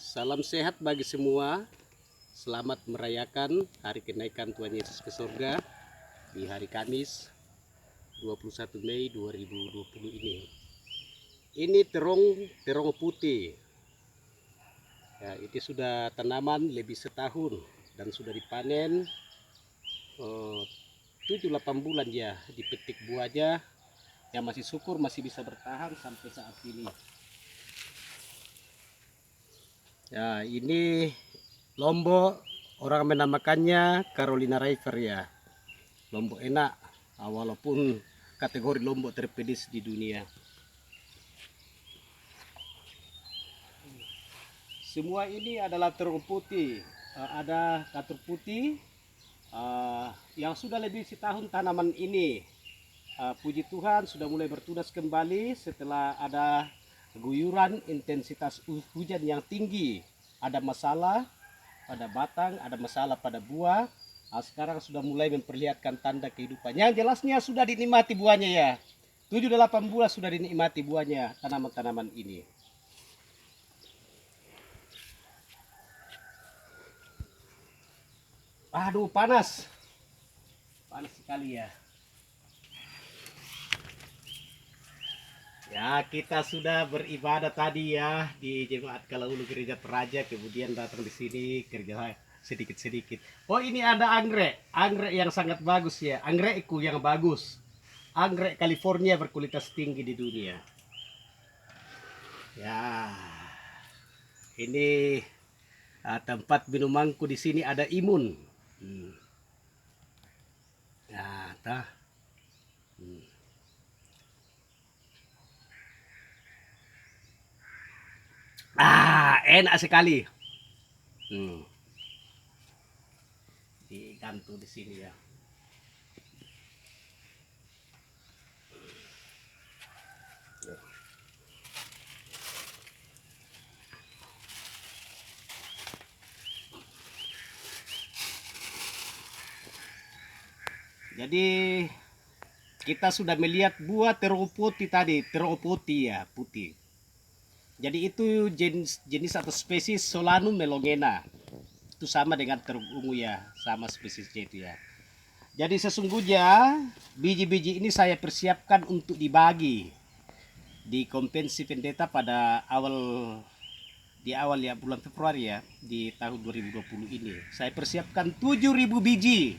Salam sehat bagi semua. Selamat merayakan hari kenaikan Tuhan Yesus ke surga di hari Kamis 21 Mei 2020 ini. Ini terong putih. Ya, ini sudah tanaman lebih setahun dan sudah dipanen 7-8 bulan ya, dipetik buahnya. Yang masih syukur masih bisa bertahan sampai saat ini. Ya, ini Lombok, orang menamakannya Carolina River ya. Lombok enak, walaupun kategori Lombok terpedis di dunia. Semua ini adalah terong putih. Ada katur putih yang sudah lebih setahun tanaman ini. Puji Tuhan sudah mulai bertunas kembali setelah ada guyuran intensitas hujan yang tinggi. Ada masalah pada batang, ada masalah pada buah. Sekarang sudah mulai memperlihatkan tanda kehidupan. Yang jelasnya sudah dinikmati buahnya ya. 7-8 bulan sudah dinikmati buahnya tanaman-tanaman ini. Aduh, panas. Panas sekali ya. Ya, kita sudah beribadah tadi ya di Jemaat Kalaulu Gereja Peraja, kemudian datang di sini kerja sedikit-sedikit. Oh, ini ada anggrek yang sangat bagus ya, anggrekku yang bagus, anggrek California berkualitas tinggi di dunia. Ya, ini tempat minumanku di sini ada Imun. Ya, tah. Enak sekali. Digantung di sini ya. Jadi kita sudah melihat buah terong putih tadi, terong putih ya, putih. Jadi itu jenis atau spesies Solanum melongena. Itu sama dengan terong ungu ya, sama spesiesnya itu ya. Jadi sesungguhnya biji-biji ini saya persiapkan untuk dibagi di Konvensi Pendeta pada awal ya, bulan Februari ya, di tahun 2020 ini. Saya persiapkan 7.000 biji.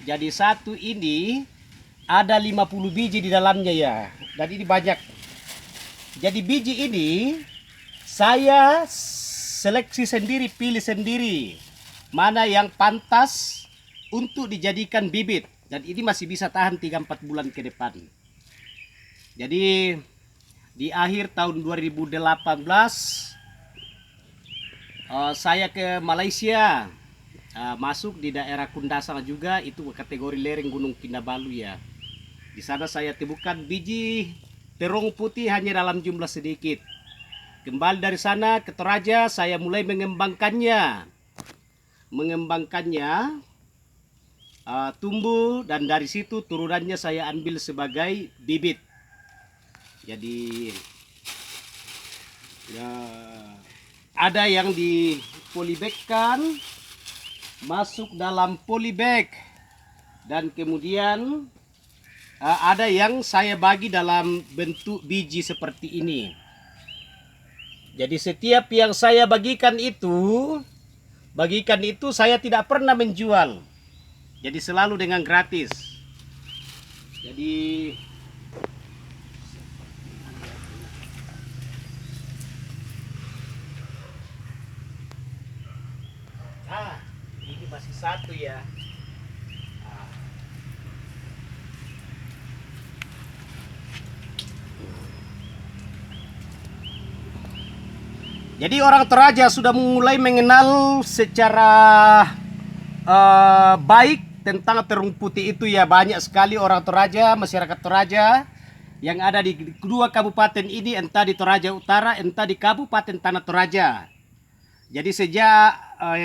Jadi satu ini ada 50 biji di dalamnya ya. Dan ini banyak. Jadi biji ini saya seleksi sendiri, pilih sendiri mana yang pantas untuk dijadikan bibit. Dan ini masih bisa tahan 3-4 bulan ke depan. Jadi di akhir tahun 2018 saya ke Malaysia. Masuk di daerah Kundasang juga, itu kategori lereng Gunung Kinabalu ya. Di sana saya temukan biji terong putih hanya dalam jumlah sedikit. Kembali dari sana ke Toraja, saya mulai mengembangkannya, tumbuh, dan dari situ turunannya saya ambil sebagai bibit. Jadi ya, ada yang di polybagkan, masuk dalam polybag, dan kemudian ada yang saya bagi dalam bentuk biji seperti ini. Jadi setiap yang saya bagikan itu saya tidak pernah menjual. Jadi selalu dengan gratis. Jadi ini masih satu ya. Jadi orang Toraja sudah mulai mengenal secara baik tentang terong putih itu ya. Banyak sekali orang Toraja, masyarakat Toraja yang ada di kedua kabupaten ini, entah di Toraja Utara, entah di Kabupaten Tanah Toraja. Jadi sejak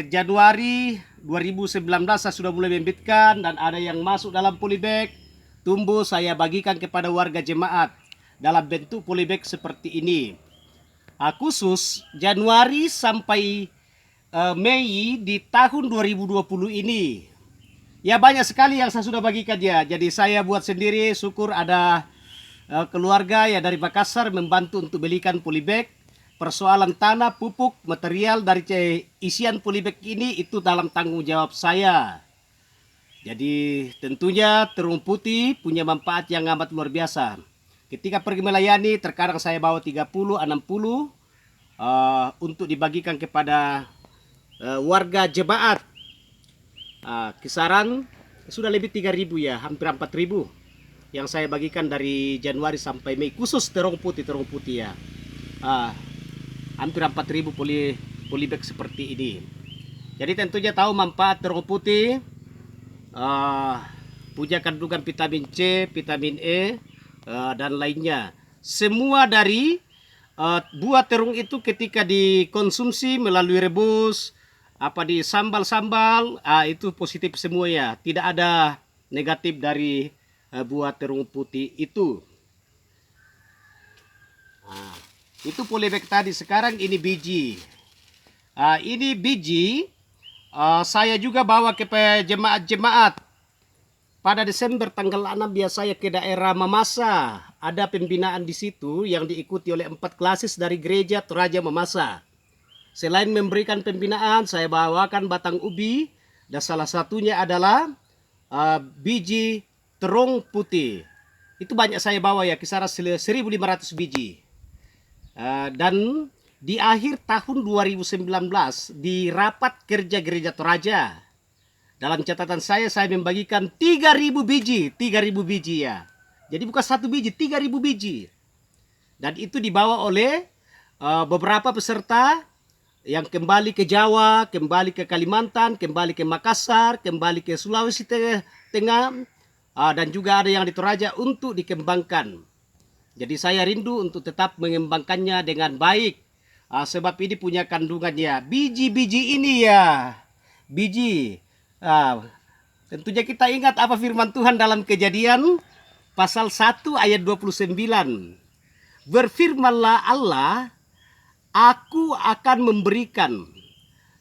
Januari 2019 saya sudah mulai membibitkan, dan ada yang masuk dalam polybag, tumbuh, saya bagikan kepada warga jemaat dalam bentuk polybag seperti ini. khusus Januari sampai Mei di tahun 2020 ini. Ya banyak sekali yang saya sudah bagikan ya. Jadi saya buat sendiri, syukur ada keluarga ya dari Makassar membantu untuk belikan polybag. Persoalan tanah, pupuk, material dari isian polybag ini itu dalam tanggung jawab saya. Jadi tentunya terung putih punya manfaat yang amat luar biasa. Ketika pergi melayani terkadang saya bawa 30, 60 untuk dibagikan kepada warga jemaat. Kisaran sudah lebih 3.000 ya, hampir 4.000 yang saya bagikan dari Januari sampai Mei, khusus terong putih ya. Hampir 4.000 polybag seperti ini. Jadi tentunya tahu manfaat terong putih, punya kandungan vitamin C, vitamin E, dan lainnya. Semua dari buah terung itu ketika dikonsumsi melalui rebus, di sambal-sambal, itu positif semua ya. Tidak ada negatif dari buah terung putih itu. Itu polybag tadi. Sekarang ini biji. Ini biji saya juga bawa ke jemaat-jemaat. Pada Desember tanggal 6 biasanya ke daerah Mamasa. Ada pembinaan di situ yang diikuti oleh 4 klasis dari gereja Toraja Mamasa. Selain memberikan pembinaan, saya bawakan batang ubi dan salah satunya adalah biji terong putih. Itu banyak saya bawa ya, kisaran 1.500 biji. Dan di akhir tahun 2019 di rapat kerja gereja Toraja, dalam catatan saya membagikan 3.000 biji, 3.000 biji ya. Jadi bukan 1 biji, 3.000 biji. Dan itu dibawa oleh beberapa peserta yang kembali ke Jawa, kembali ke Kalimantan, kembali ke Makassar, kembali ke Sulawesi Tengah, dan juga ada yang di Toraja untuk dikembangkan. Jadi saya rindu untuk tetap mengembangkannya dengan baik, sebab ini punya kandungannya. Biji-biji ini ya, biji. Tentunya kita ingat apa firman Tuhan dalam Kejadian pasal 1 ayat 29. Berfirmanlah Allah, aku akan memberikan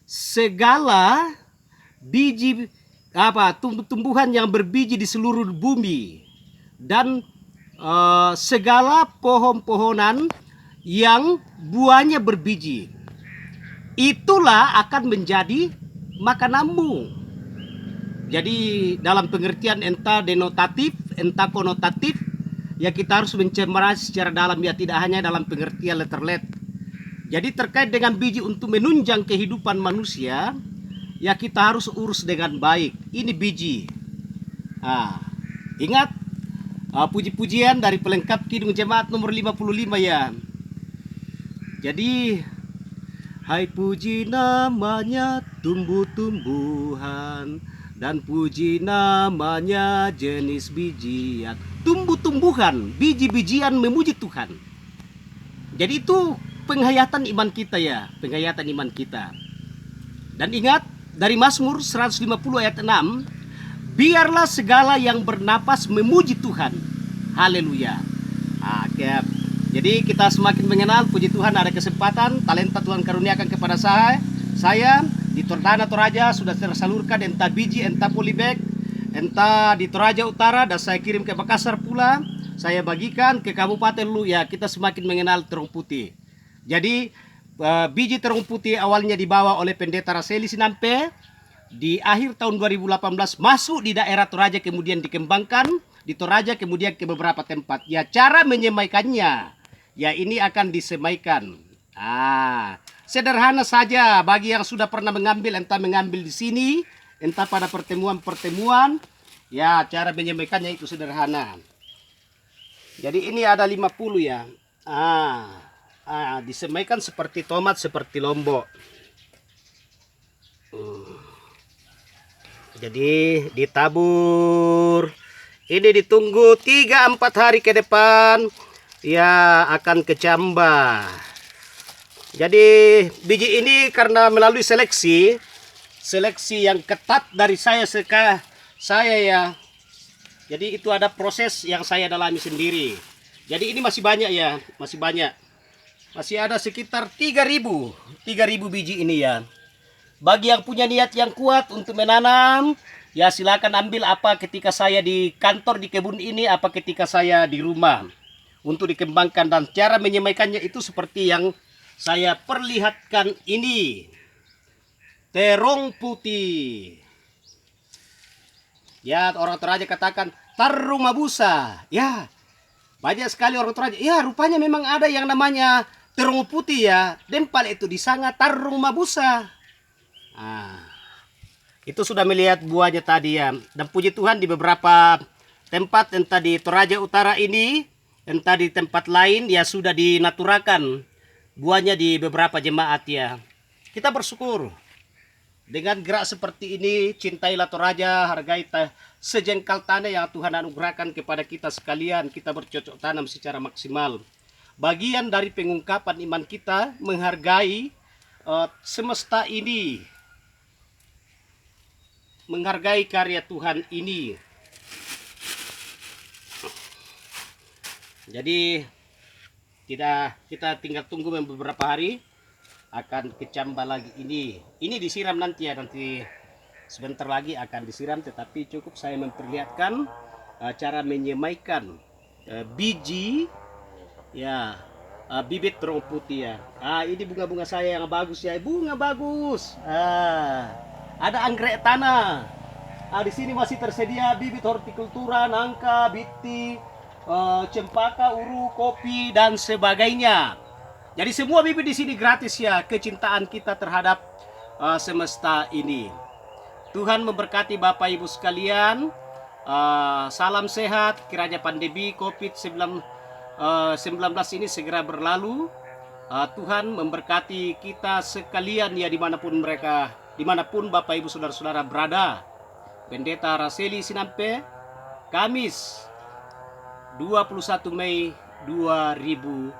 segala biji tumbuhan yang berbiji di seluruh bumi dan segala pohon-pohonan yang buahnya berbiji. Itulah akan menjadi makananmu. Jadi dalam pengertian entah denotatif, entah konotatif, ya kita harus mencermati secara dalam ya, tidak hanya dalam pengertian letterlet. Jadi terkait dengan biji untuk menunjang kehidupan manusia, ya kita harus urus dengan baik. Ini biji. Ingat puji-pujian dari pelengkap Kidung Jemaat nomor 55 ya. Jadi, hai puji namanya tumbuh-tumbuhan, dan puji namanya jenis bijian. Tumbuh-tumbuhan, biji-bijian memuji Tuhan. Jadi itu penghayatan iman kita ya, penghayatan iman kita. Dan ingat dari Mazmur 150 ayat 6, biarlah segala yang bernapas memuji Tuhan. Haleluya. Jadi kita semakin mengenal, puji Tuhan ada kesempatan, talenta Tuhan karuniakan kepada saya di Tanah Toraja sudah tersalurkan entah biji, entah polybag, entah di Toraja Utara, dan saya kirim ke Makassar pula. Saya bagikan ke Kabupaten Lu ya, kita semakin mengenal terong putih. Jadi biji terong putih awalnya dibawa oleh Pendeta Raseli Sinampe. Di akhir tahun 2018 masuk di daerah Toraja, kemudian dikembangkan di Toraja, kemudian ke beberapa tempat. Ya cara menyemaikannya, ya ini akan disemaikan. Sederhana saja bagi yang sudah pernah mengambil, entah mengambil di sini, entah pada pertemuan-pertemuan. Ya cara menyemaikannya itu sederhana. Jadi ini ada 50 ya. Disemaikan seperti tomat, seperti lombok. Jadi ditabur. Ini ditunggu 3-4 hari ke depan. Ya akan kecambah. Jadi biji ini karena melalui seleksi yang ketat dari saya ya. Jadi itu ada proses yang saya dalami sendiri. Jadi ini masih banyak ya, masih banyak. Masih ada sekitar 3.000 biji ini ya. Bagi yang punya niat yang kuat untuk menanam, ya silakan ambil apa ketika saya di kantor di kebun ini, apa ketika saya di rumah untuk dikembangkan. Dan cara menyemaikannya itu seperti yang saya perlihatkan ini. Terong putih. Ya, orang Toraja katakan tarung mabusa. Ya, banyak sekali orang Toraja. Ya, rupanya memang ada yang namanya terong putih ya. Dempal itu disanga tarung mabusa. Nah, itu sudah melihat buahnya tadi ya. Dan puji Tuhan di beberapa tempat, entah di Toraja Utara ini, entah di tempat lain, ya sudah dinaturakan buahnya di beberapa jemaat ya. Kita bersyukur dengan gerak seperti ini. Cintailah Toraja, hargai sejengkal tanah yang Tuhan anugerahkan kepada kita sekalian. Kita bercocok tanam secara maksimal. Bagian dari pengungkapan iman kita menghargai semesta ini, menghargai karya Tuhan ini. Jadi kita tinggal tunggu beberapa hari, akan kecambah lagi ini. Ini disiram nanti ya, nanti sebentar lagi akan disiram. Tetapi cukup saya memperlihatkan cara menyemaikan biji ya, bibit terong putih ya. Ini bunga-bunga saya yang bagus ya, bunga bagus. Ada anggrek tanah. Di sini masih tersedia bibit hortikultura, nangka, biti, cempaka, uru, kopi dan sebagainya. Jadi semua bibit di sini gratis ya. Kecintaan kita terhadap semesta ini. Tuhan memberkati Bapak Ibu sekalian. Salam sehat. Kiranya pandemi COVID-19 ini segera berlalu. Tuhan memberkati kita sekalian ya, dimanapun Bapak Ibu Saudara-saudara berada. Pendeta Raseli Sinampe, Kamis 21 Mei 2020.